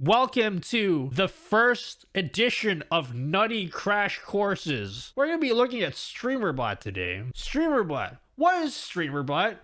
Welcome to the first edition of Nutty Crash Courses. We're going to be looking at StreamerBot today. StreamerBot. What is StreamerBot?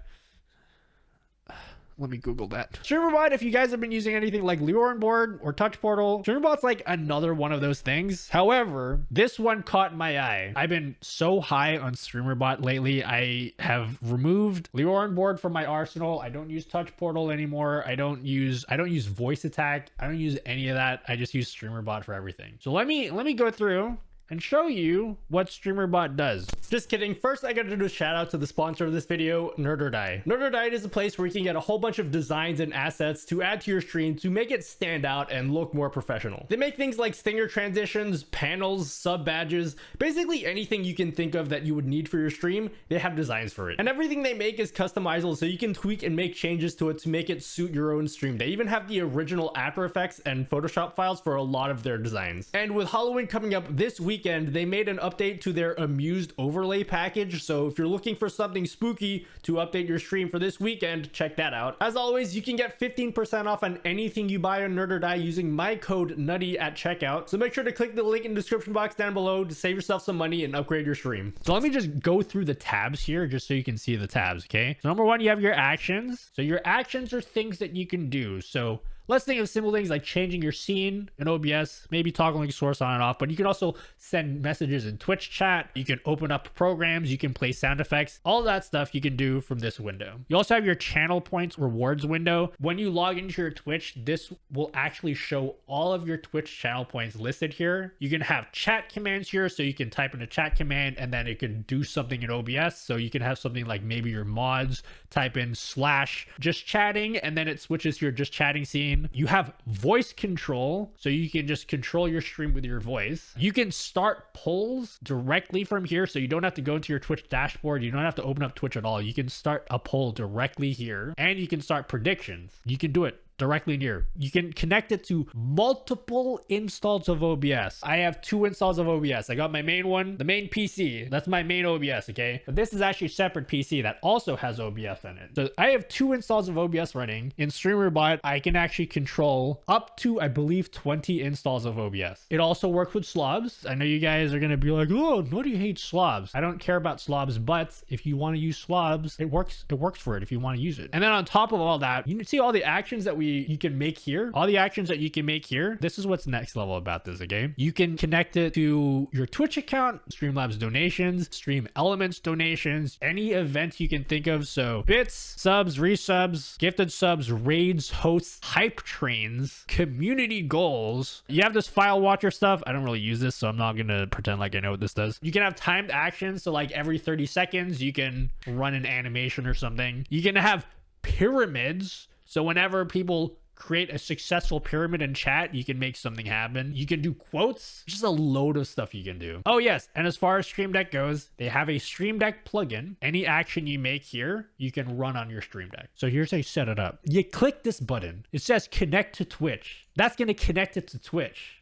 Let me Google that. StreamerBot, if you guys have been using anything like Lure on Board or Touch Portal, StreamerBot's like another one of those things. However, this one caught my eye. I've been so high on StreamerBot lately. I have removed Lure on Board from my arsenal. I don't use Touch Portal anymore. I don't use Voice Attack. I don't use any of that. I just use StreamerBot for everything. So let me go through and show you what StreamerBot does. Just kidding. First, I gotta do a shout out to the sponsor of this video, Nerderdie. Nerderdie is a place where you can get a whole bunch of designs and assets to add to your stream to make it stand out and look more professional. They make things like stinger transitions, panels, sub badges, basically anything you can think of that you would need for your stream, they have designs for it. And everything they make is customizable, so you can tweak and make changes to it to make it suit your own stream. They even have the original After Effects and Photoshop files for a lot of their designs. And with Halloween coming up this weekend, they made an update to their Amused Overlay package. So if you're looking for something spooky to update your stream for this weekend, check that out. As always, you can get 15% off on anything you buy on Nerderdie using my code NUTTY at checkout. So make sure to click the link in the description box down below to save yourself some money and upgrade your stream. So let me just go through the tabs here just so you can see the tabs, okay? So number one, you have your actions. So your actions are things that you can do. So let's think of simple things like changing your scene in OBS, maybe toggling source on and off, but you can also send messages in Twitch chat. You can open up programs, you can play sound effects, all that stuff you can do from this window. You also have your channel points rewards window. When you log into your Twitch, this will actually show all of your Twitch channel points listed here. You can have chat commands here, so you can type in a chat command and then it can do something in OBS. So you can have something like maybe your mods, type in / just chatting, and then it switches to your just chatting scene. You have voice control, so you can just control your stream with your voice. You can start polls directly from here, so you don't have to go into your Twitch dashboard. You don't have to open up Twitch at all. You can start a poll directly here, and you can start predictions. You can do it directly in here. You can connect it to multiple installs of OBS. I have 2 installs of OBS. I got my main one, the main PC. That's my main OBS, okay? But this is actually a separate PC that also has OBS in it. So I have 2 installs of OBS running. In StreamerBot, I can actually control up to, I believe, 20 installs of OBS. It also works with slobs. I know you guys are gonna be like, oh, nobody hates slobs. I don't care about slobs, but if you want to use slobs, it works for it if you want to use it. And then on top of all that, you can see all the actions that you can make here. All the actions that you can make here. This is what's next level about this, okay? You can connect it to your Twitch account, Streamlabs donations, Stream Elements donations, any event you can think of. So bits, subs, resubs, gifted subs, raids, hosts, hype trains, community goals. You have this file watcher stuff. I don't really use this, so I'm not gonna pretend like I know what this does. You can have timed actions. So like every 30 seconds, you can run an animation or something. You can have pyramids. So whenever people create a successful pyramid in chat, you can make something happen. You can do quotes, just a load of stuff you can do. Oh yes, and as far as Stream Deck goes, they have a Stream Deck plugin. Any action you make here, you can run on your Stream Deck. So here's how you set it up. You click this button. It says connect to Twitch. That's gonna connect it to Twitch.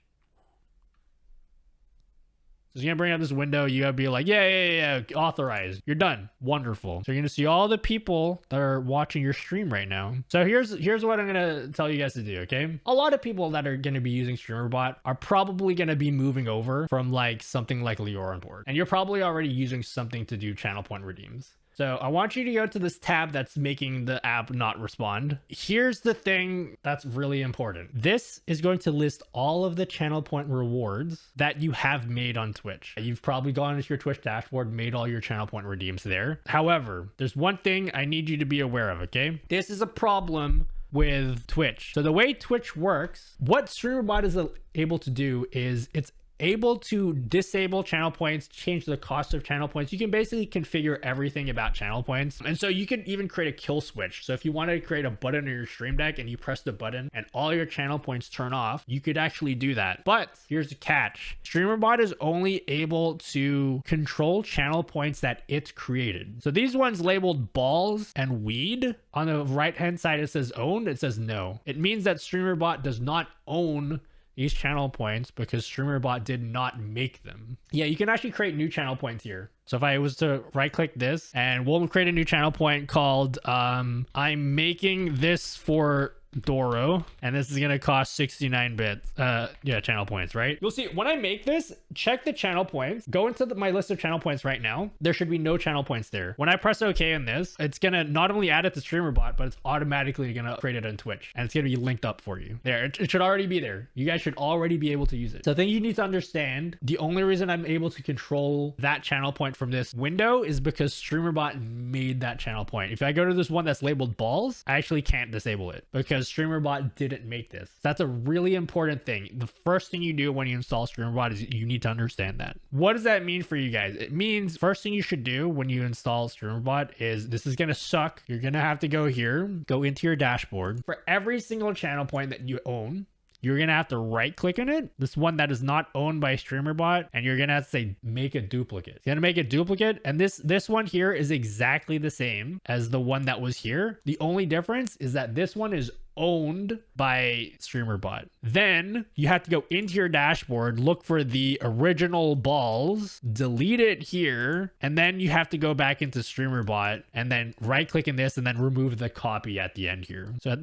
So you're gonna bring up this window. You gotta be like, yeah, authorized. You're done. Wonderful. So you're gonna see all the people that are watching your stream right now. So here's what I'm gonna tell you guys to do, okay? A lot of people that are gonna be using StreamerBot are probably gonna be moving over from like something like Lure on Board. And you're probably already using something to do channel point redeems. So I want you to go to this tab that's making the app not respond. Here's the thing that's really important. This is going to list all of the channel point rewards that you have made on Twitch. You've probably gone into your Twitch dashboard, made all your channel point redeems there. However, there's one thing I need you to be aware of, okay? This is a problem with Twitch. So the way Twitch works, what StreamerBot is able to do is it's able to disable channel points, change the cost of channel points. You can basically configure everything about channel points. And so you can even create a kill switch. So if you wanted to create a button on your Stream Deck and you press the button and all your channel points turn off, you could actually do that. But here's the catch. StreamerBot is only able to control channel points that it's created. So these ones labeled balls and weed, on the right-hand side, it says owned. It says no. It means that StreamerBot does not own these channel points because StreamerBot did not make them. Yeah, you can actually create new channel points here. So if I was to right click this and we'll create a new channel point called I'm making this for Doro, and this is gonna cost 69 bits. Yeah, channel points, right? You'll see when I make this, check the channel points. Go into my list of channel points right now. There should be no channel points there. When I press OK on this, it's gonna not only add it to StreamerBot, but it's automatically gonna create it on Twitch, and it's gonna be linked up for you. There, it should already be there. You guys should already be able to use it. So I think you need to understand the only reason I'm able to control that channel point from this window is because StreamerBot made that channel point. If I go to this one that's labeled balls, I actually can't disable it because StreamerBot didn't make this. That's a really important thing. The first thing you do when you install StreamerBot is you need to understand that. What does that mean for you guys? It means first thing you should do when you install StreamerBot is, this is gonna suck. You're gonna have to go here, go into your dashboard. For every single channel point that you own, you're gonna have to right click on it, this one that is not owned by StreamerBot, and you're gonna have to say make a duplicate. You're gonna make a duplicate, and this one here is exactly the same as the one that was here. The only difference is that this one is owned by StreamerBot. Then you have to go into your dashboard, look for the original balls, delete it here, and then you have to go back into StreamerBot and then right click in this and then remove the copy at the end here. So at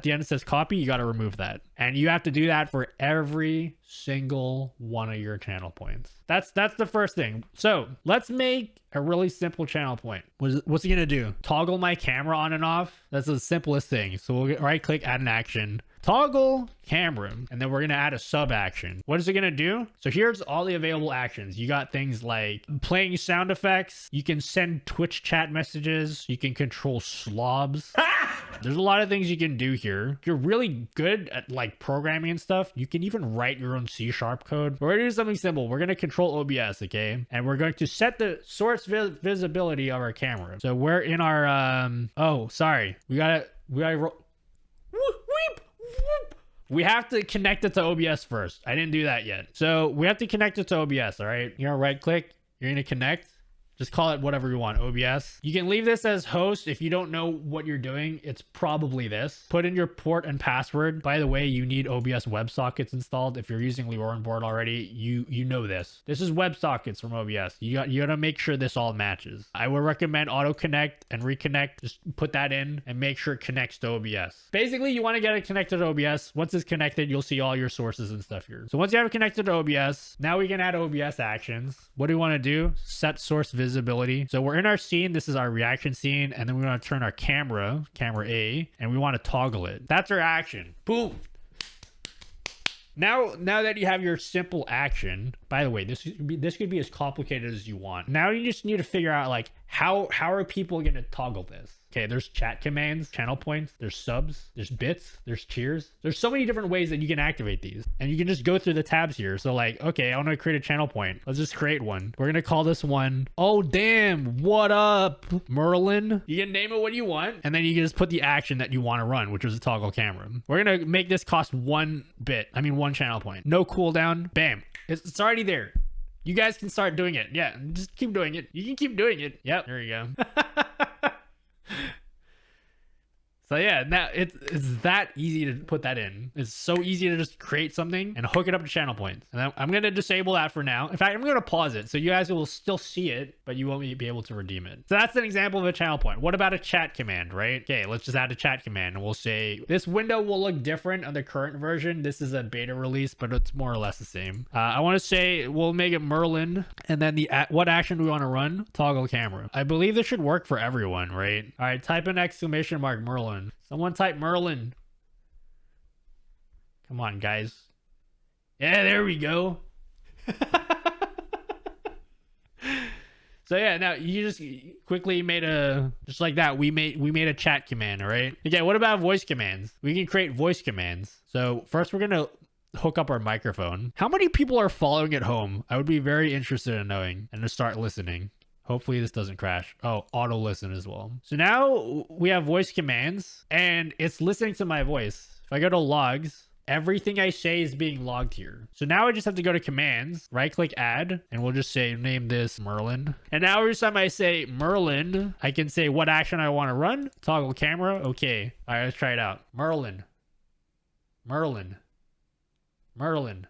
the end it says copy, you got to remove that. And you have to do that for every single one of your channel points. That's the first thing. So let's make a really simple channel point. What's it gonna do? Toggle my camera on and off. That's the simplest thing. So we'll right click, add an action, toggle camera, and then we're gonna add a sub action. What is it gonna do? So here's all the available actions. You got things like playing sound effects. You can send Twitch chat messages. You can control slobs. There's a lot of things you can do here. If you're really good at like programming and stuff, you can even write your own C# code. We're gonna do something simple. We're gonna control OBS, okay? And we're going to set the source visibility of our camera. So we're in our oh, sorry. We gotta we have to connect it to OBS first. I didn't do that yet. So we have to connect it to OBS, all right? You're gonna right click, you're gonna connect. Just call it whatever you want, OBS. You can leave this as host. If you don't know what you're doing, it's probably this. Put in your port and password. By the way, you need OBS WebSockets installed. If you're using Leorin board already, you know this. This is WebSockets from OBS. You gotta make sure this all matches. I would recommend auto connect and reconnect. Just put that in and make sure it connects to OBS. Basically, you want to get it connected to OBS. Once it's connected, you'll see all your sources and stuff here. So once you have it connected to OBS, now we can add OBS actions. What do we want to do? Set source visibility. So we're in our scene. This is our reaction scene. And then we want to turn our camera A, and we want to toggle it. That's our action. Boom. Now that you have your simple action, by the way, this could be as complicated as you want. Now you just need to figure out like how are people going to toggle this? Okay, there's chat commands, channel points, there's subs, there's bits, there's cheers. There's so many different ways that you can activate these. And you can just go through the tabs here. So like, okay, I want to create a channel point. Let's just create one. We're going to call this one, oh damn, what up, Merlin? You can name it what you want. And then you can just put the action that you want to run, which is a toggle camera. We're going to make this cost one channel point. No cooldown. Bam. It's already there. You guys can start doing it. Yeah, just keep doing it. You can keep doing it. Yep, there you go. So yeah, now it's that easy to put that in. It's so easy to just create something and hook it up to channel points. And I'm going to disable that for now. In fact, I'm going to pause it so you guys will still see it, but you won't be able to redeem it. So that's an example of a channel point. What about a chat command, right? Okay, let's just add a chat command and we'll say this window will look different on the current version. This is a beta release, but it's more or less the same. I want to say we'll make it Merlin, and then what action do we want to run? Toggle camera. I believe this should work for everyone, right? All right, type in exclamation mark Merlin. Someone type Merlin. Come on, guys. Yeah, there we go. So yeah, now you just quickly just like that, we made a chat command, all right? Okay, what about voice commands? We can create voice commands. So first we're gonna hook up our microphone. How many people are following at home? I would be very interested in knowing, and to start listening. Hopefully this doesn't crash. Oh, auto listen as well. So now we have voice commands and it's listening to my voice. If I go to logs, everything I say is being logged here. So now I just have to go to commands, right click add, and we'll just say name this Merlin. And now every time I say Merlin, I can say what action I want to run. Toggle camera. Okay. All right, let's try it out. Merlin. Merlin. Merlin.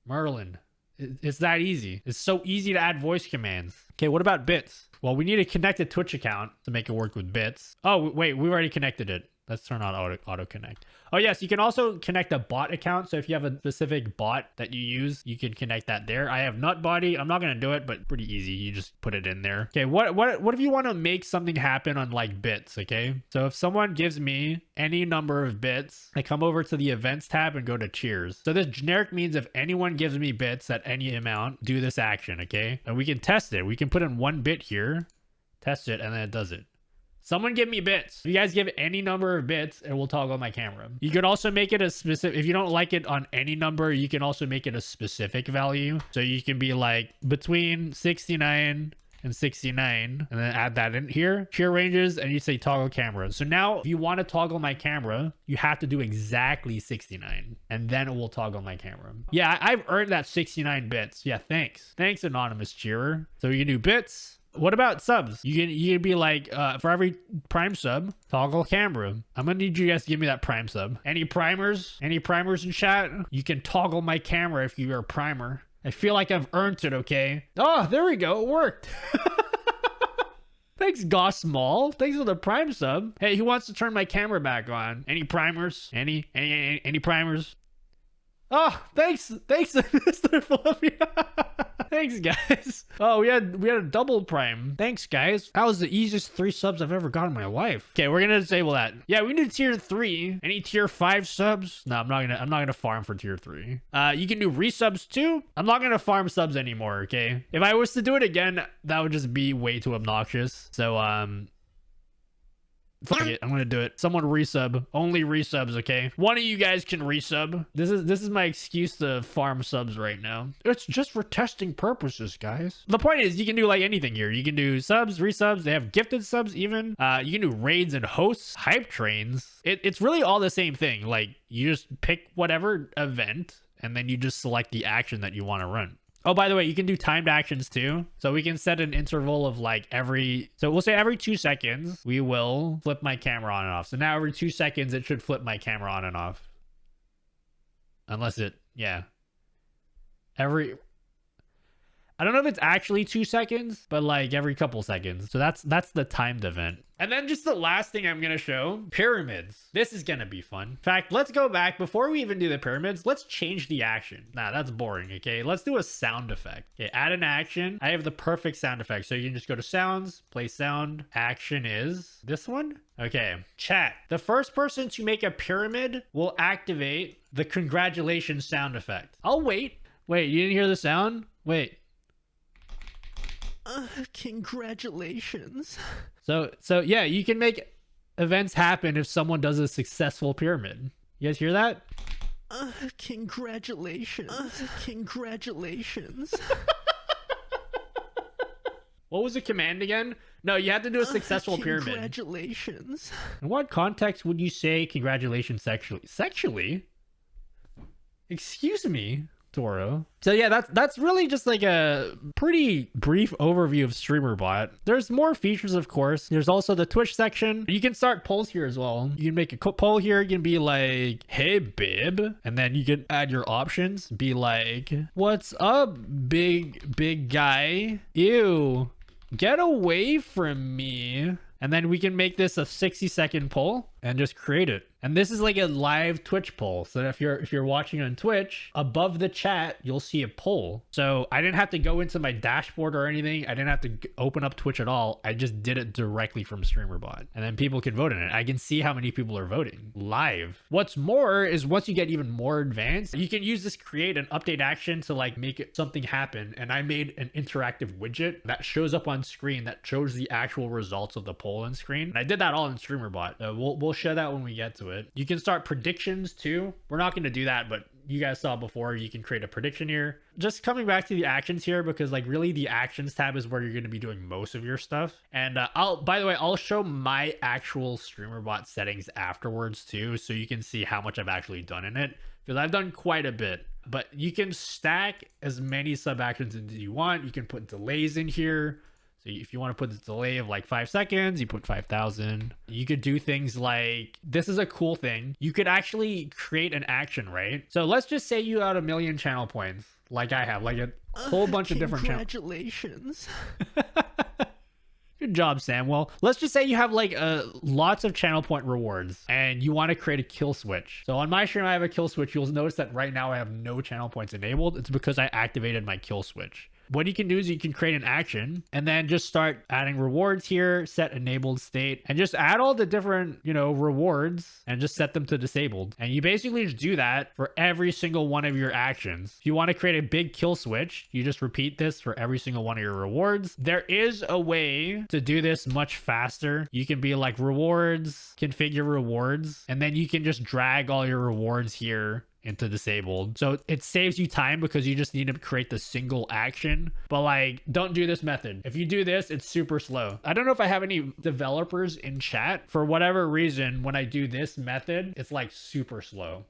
Merlin. It's that easy. It's so easy to add voice commands. Okay, what about bits? Well, we need to connect a Twitch account to make it work with bits. Oh, wait, we've already connected it. Let's turn on auto connect. Oh yes, you can also connect a bot account. So if you have a specific bot that you use, you can connect that there. I have Nutbody. I'm not gonna do it, but pretty easy. You just put it in there. Okay, what if you want to make something happen on like bits? Okay, so if someone gives me any number of bits, I come over to the events tab and go to cheers. So this generic means if anyone gives me bits at any amount, do this action. Okay, and we can test it. We can put in 1 bit here, test it, and then it does it. Someone give me bits. If you guys give any number of bits, it will toggle my camera. You can also make it a specific, if you don't like it on any number, you can also make it a specific value. So you can be like between 69 and 69 and then add that in here. Cheer ranges, and you say toggle camera. So now if you want to toggle my camera, you have to do exactly 69 and then it will toggle my camera. Yeah, I've earned that 69 bits. Yeah, thanks. Thanks, anonymous cheerer. So you can do bits. What about subs? You can be like, for every prime sub, toggle camera. I'm gonna need you guys to give me that prime sub. Any primers? Any primers in chat? You can toggle my camera if you are a primer. I feel like I've earned it, okay? Oh, there we go. It worked. Thanks, Goss Small. Thanks for the prime sub. Hey, who wants to turn my camera back on? Any primers? Any primers? Oh, thanks, Mr. Fluffy. Thanks, guys. Oh, we had a double prime. Thanks, guys. That was the easiest 3 subs I've ever gotten in my life. Okay, we're gonna disable that. Yeah, we need tier 3. Any tier 5 subs? No, I'm not gonna farm for tier 3. You can do resubs too. I'm not gonna farm subs anymore. Okay, if I was to do it again, that would just be way too obnoxious. So fuck it, I'm gonna do it. Someone resub. Only resubs, okay? One of you guys can resub. This is my excuse to farm subs right now. It's just for testing purposes, guys. The point is, you can do like anything here. You can do subs, resubs. They have gifted subs even. You can do raids and hosts, hype trains. It's really all the same thing. Like, you just pick whatever event and then you just select the action that you want to run. Oh, by the way, you can do timed actions too. So we can set an interval of like so we'll say every 2 seconds, we will flip my camera on and off. So now every 2 seconds, it should flip my camera on and off. Unless yeah. I don't know if it's actually 2 seconds, but like every couple seconds. So that's the timed event. And then just the last thing I'm going to show, pyramids. This is going to be fun. In fact, let's go back. Before we even do the pyramids, let's change the action. Nah, that's boring, okay? Let's do a sound effect. Okay, add an action. I have the perfect sound effect. So you can just go to sounds, play sound. Action is this one. Okay, chat. The first person to make a pyramid will activate the congratulations sound effect. I'll wait. Wait, you didn't hear the sound? Wait. Congratulations. So yeah, you can make events happen if someone does a successful pyramid. You guys hear that? Congratulations. Congratulations. What was the command again? No, you have to do a successful pyramid. Congratulations. In what context would you say congratulations sexually? Sexually? Excuse me, Toro. So yeah, that's really just like a pretty brief overview of StreamerBot. There's more features, of course. There's also the Twitch section. You can start polls here as well. You can make a poll here. You can be like, hey, babe. And then you can add your options. Be like, what's up, big guy? Ew, get away from me. And then we can make this a 60-second poll and just create it. And this is like a live Twitch poll. So if you're watching on Twitch, above the chat, you'll see a poll. So I didn't have to go into my dashboard or anything. I didn't have to open up Twitch at all. I just did it directly from StreamerBot. And then people can vote in it. I can see how many people are voting live. What's more is once you get even more advanced, you can use this create an update action to like make something happen. And I made an interactive widget that shows up on screen that shows the actual results of the poll on screen. And I did that all in StreamerBot. We'll show that when we get to it. You can start predictions too. We're not going to do that, but you guys saw before, you can create a prediction here. Just coming back to the actions here, because like really the actions tab is where you're going to be doing most of your stuff. And by the way, I'll show my actual StreamerBot settings afterwards too, so you can see how much I've actually done in it, because I've done quite a bit. But you can stack as many sub actions as you want. You can put delays in here. So if you want to put the delay of like 5 seconds, you put 5,000. You could do things like, this is a cool thing. You could actually create an action, right? So let's just say you had 1 million channel points, like I have, like a whole bunch of different channels. Congratulations. Good job, Samuel. Let's just say you have like lots of channel point rewards and you want to create a kill switch. So on my stream, I have a kill switch. You'll notice that right now I have no channel points enabled. It's because I activated my kill switch. What you can do is you can create an action and then just start adding rewards here, set enabled state, and just add all the different, rewards and just set them to disabled. And you basically just do that for every single one of your actions. If you want to create a big kill switch, you just repeat this for every single one of your rewards. There is a way to do this much faster. You can be like rewards, configure rewards, and then you can just drag all your rewards here into disabled. So it saves you time because you just need to create the single action. But like, don't do this method. If you do this, it's super slow. I don't know if I have any developers in chat. For whatever reason, when I do this method, it's like super slow.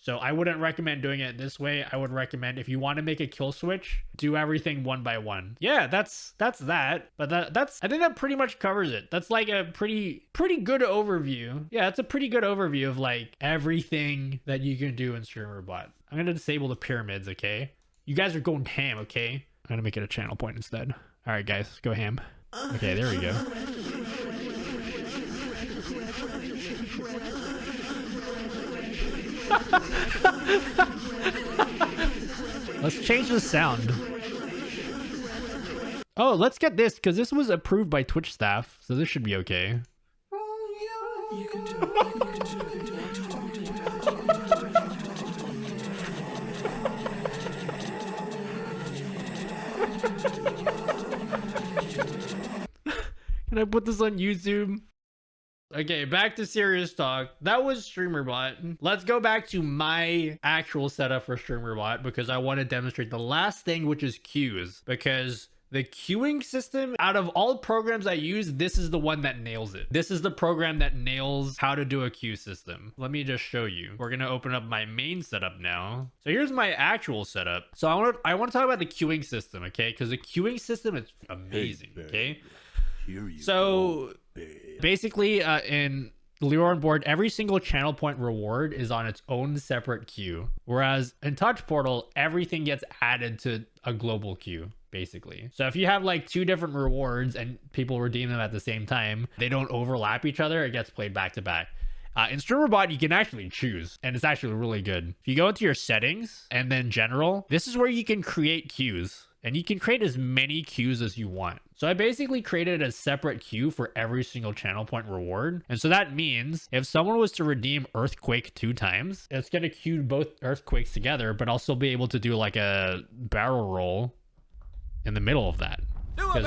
So I wouldn't recommend doing it this way. I would recommend if you want to make a kill switch, do everything one by one. Yeah, that's that. But I think that pretty much covers it. That's like a pretty good overview. Yeah, it's a pretty good overview of like everything that you can do in StreamerBot. I'm gonna disable the pyramids, okay? You guys are going ham, okay? I'm gonna make it a channel point instead. All right, guys, go ham. Okay, there we go. Let's change the sound. Oh, let's get this because this was approved by Twitch staff, so this should be okay. You can do Can I put this on YouTube? Okay, back to serious talk. That was StreamerBot. Let's go back to my actual setup for StreamerBot because I want to demonstrate the last thing, which is queues. Because the queuing system, out of all programs I use, this is the one that nails it. This is the program that nails how to do a queue system. Let me just show you. We're gonna open up my main setup now. So here's my actual setup. So I want to talk about the queuing system, okay? Because the queuing system is amazing, okay? So basically, in Lure on Board, every single channel point reward is on its own separate queue. Whereas in Touch Portal, everything gets added to a global queue, basically. So if you have like two different rewards and people redeem them at the same time, they don't overlap each other, it gets played back to back. In StreamerBot, you can actually choose, and it's actually really good. If you go into your settings and then general, this is where you can create queues. And you can create as many queues as you want. So I basically created a separate queue for every single channel point reward. And so that means if someone was to redeem Earthquake 2 times, it's going to queue both Earthquakes together, but also be able to do like a barrel roll in the middle of that. Because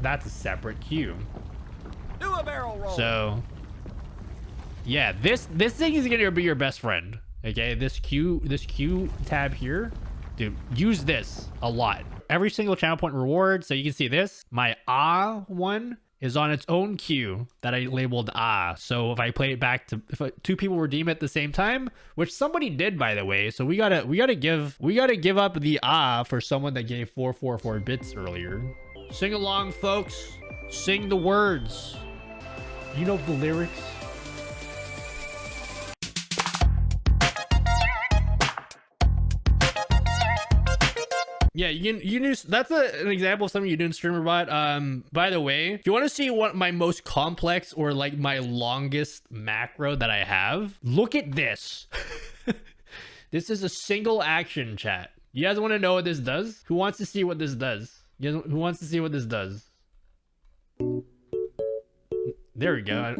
that's a separate queue. Do a barrel roll. So yeah, this thing is going to be your best friend. Okay, this queue tab here. Dude, use this a lot. Every single channel point reward. So you can see this. My one is on its own queue that I labeled So if I play it back to, if two people redeem at the same time, which somebody did, by the way. So we gotta give up the for someone that gave 444 bits earlier. Sing along, folks. Sing the words. You know the lyrics. Yeah, you can that's an example of something you do in StreamerBot. By the way, if you want to see what my most complex or like my longest macro that I have, look at this. This is a single action chat. You guys want to know what this does? Who wants to see what this does? Who wants to see what this does? There we go.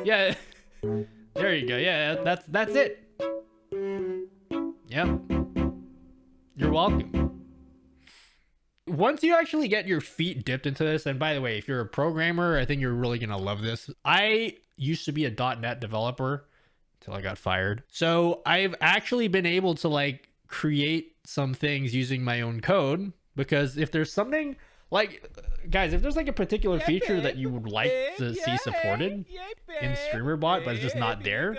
Yeah. There you go. Yeah, that's it. Yep. You're welcome. Once you actually get your feet dipped into this, and by the way, if you're a programmer, I think you're really gonna love this. I used to be a .NET developer until I got fired. So I've actually been able to like create some things using my own code, because if there's something like, guys, if there's like a particular feature that you would like to see supported in StreamerBot, but it's just not there,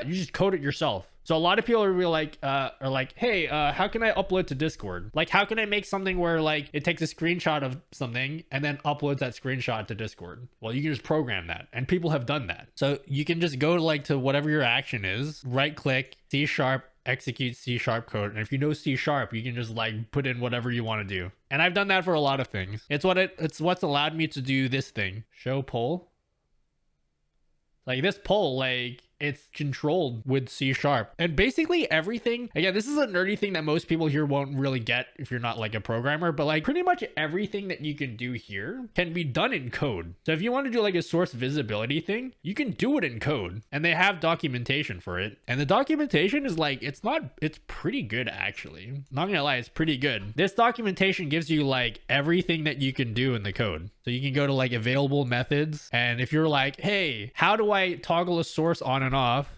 you just code it yourself. So a lot of people are really like, hey, how can I upload to Discord? Like, how can I make something where like it takes a screenshot of something and then uploads that screenshot to Discord? Well, you can just program that, and people have done that. So you can just go to like to whatever your action is, right click, C# execute C# code. And if you know C#, you can just like put in whatever you want to do. And I've done that for a lot of things. It's what's allowed me to do this thing. Show poll. Like this poll, like it's controlled with C#. And basically everything, again, this is a nerdy thing that most people here won't really get if you're not like a programmer, but like pretty much everything that you can do here can be done in code. So if you want to do like a source visibility thing, you can do it in code, and they have documentation for it. And the documentation is like, it's pretty good actually. Not gonna lie, it's pretty good. This documentation gives you like everything that you can do in the code. So you can go to like available methods. And if you're like, hey, how do I toggle a source on and off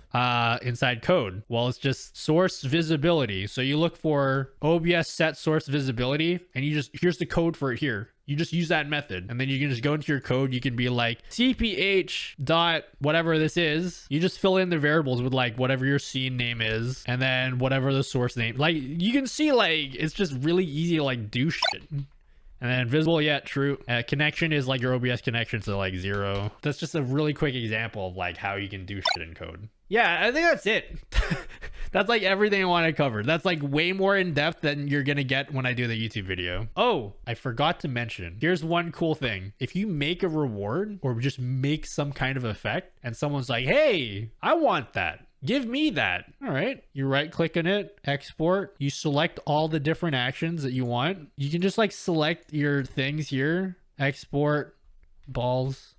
inside code? Well, it's just source visibility. So you look for OBS set source visibility, and here's the code for it here. You just use that method, and then you can just go into your code. You can be like cph dot whatever this is. You just fill in the variables with like whatever your scene name is, and then whatever the source name. Like you can see, like it's just really easy to like do shit. And then visible yet true. Connection is like your OBS connection to like 0. That's just a really quick example of like how you can do shit in code. Yeah, I think that's it. That's like everything I want to cover. That's like way more in depth than you're gonna get when I do the YouTube video. Oh, I forgot to mention, here's one cool thing. If you make a reward or just make some kind of effect and someone's like, hey, I want that, give me that. All right. You right click on it, export. You select all the different actions that you want. You can just like select your things here, export balls.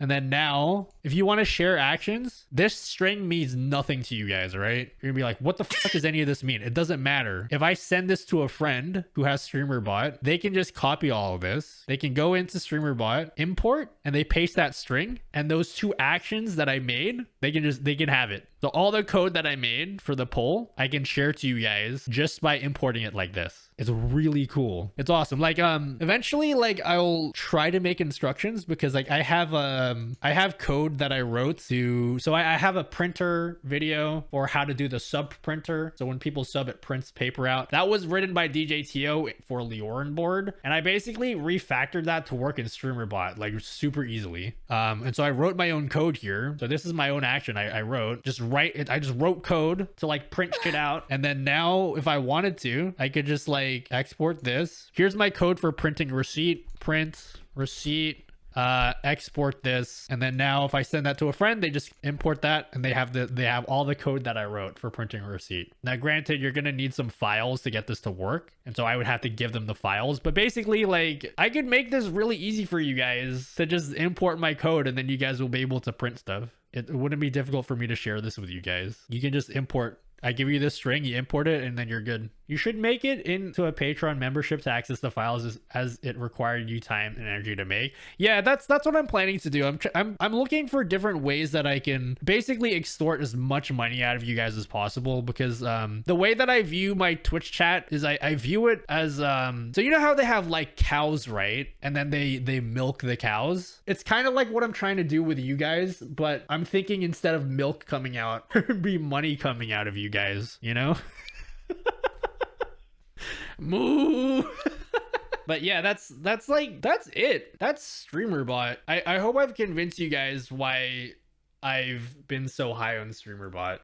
And then now, if you want to share actions, this string means nothing to you guys, right? You're gonna be like, what the fuck does any of this mean? It doesn't matter. If I send this to a friend who has StreamerBot, they can just copy all of this. They can go into StreamerBot, import, and they paste that string. And those two actions that I made, they can have it. So all the code that I made for the poll, I can share to you guys just by importing it like this. It's really cool. It's awesome. Like, eventually, like I'll try to make instructions because like I have code that I wrote to, so I have a printer video for how to do the sub printer. So when people sub, it prints paper out. That was written by DJTO for Leorin board. And I basically refactored that to work in StreamerBot, like super easily. And so I wrote my own code here. So this is my own action I wrote. I just wrote code to like print shit out. And then now if I wanted to, I could just like export this. Here's my code for printing receipt, print receipt, export this. And then now if I send that to a friend, they just import that and they have all the code that I wrote for printing a receipt. Now, granted, you're going to need some files to get this to work. And so I would have to give them the files, but basically like I could make this really easy for you guys to just import my code, and then you guys will be able to print stuff. It wouldn't be difficult for me to share this with you guys. You can just import. I give you this string, you import it, and then you're good. You should make it into a Patreon membership to access the files as it required you time and energy to make. Yeah, that's what I'm planning to do. I'm looking for different ways that I can basically extort as much money out of you guys as possible, because the way that I view my Twitch chat is I view it as so you know how they have like cows, right? And then they milk the cows. It's kind of like what I'm trying to do with you guys, but I'm thinking instead of milk coming out, there'd be money coming out of you guys, you know? Moo. But yeah, that's it. That's StreamerBot. I hope I've convinced you guys why I've been so high on StreamerBot.